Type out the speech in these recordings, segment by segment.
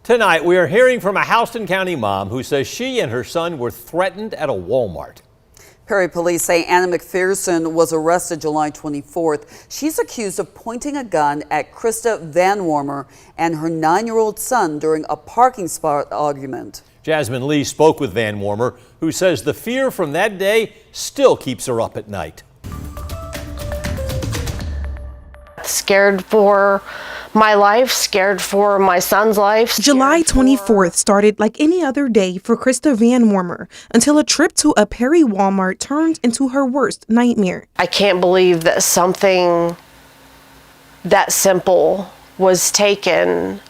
Tonight, we are hearing from a Houston County mom who says she and her son were threatened at a Walmart. Perry police say Anna McPherson was arrested July 24th. She's accused of pointing a gun at Krista Van Wormer and her 9-year-old son during a parking spot argument. Jasmine Lee spoke with Van Wormer, who says the fear from that day still keeps her up at night. Scared for my life, scared for my son's life. July 24th started like any other day for Krista Van Wormer until a trip to a Perry Walmart turned into her worst nightmare. I can't believe that something that simple was taken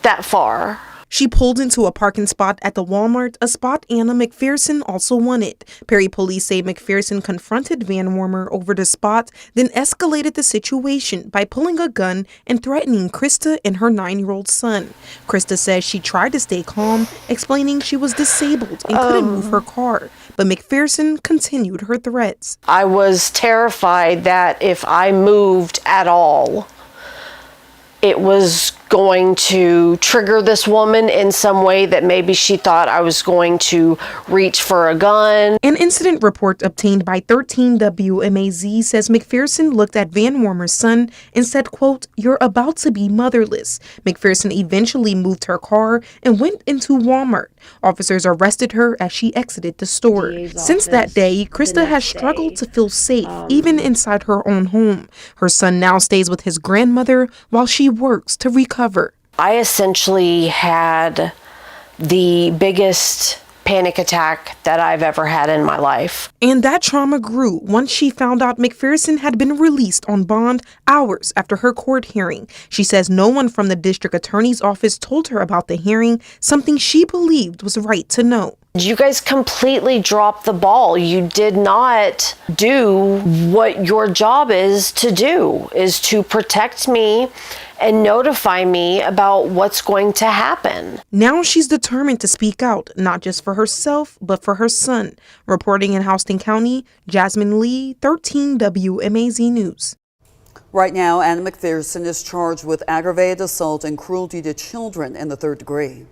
that far. She pulled into a parking spot at the Walmart, a spot Anna McPherson also wanted. Perry police say McPherson confronted Van Wormer over the spot, then escalated the situation by pulling a gun and threatening Krista and her 9-year-old son. Krista says she tried to stay calm, explaining she was disabled and couldn't move her car, but McPherson continued her threats. I was terrified that if I moved at all, it was going to trigger this woman in some way that maybe she thought I was going to reach for a gun. An incident report obtained by 13 WMAZ says McPherson looked at Van Wormer's son and said, quote, "You're about to be motherless." McPherson eventually moved her car and went into Walmart. Officers arrested her as she exited the store. Since that day, Krista has struggled to feel safe, even inside her own home. Her son now stays with his grandmother while she works to recover. I essentially had the biggest panic attack that I've ever had in my life. And that trauma grew once she found out McPherson had been released on bond hours after her court hearing. She says no one from the district attorney's office told her about the hearing, something she believed was right to know. You guys completely dropped the ball. You did not do what your job is to do, is to protect me and notify me about what's going to happen. Now she's determined to speak out, not just for herself, but for her son. Reporting in Houston County, Jasmine Lee, 13 WMAZ News. Right now, Anna McPherson is charged with aggravated assault and cruelty to children in the 3rd degree.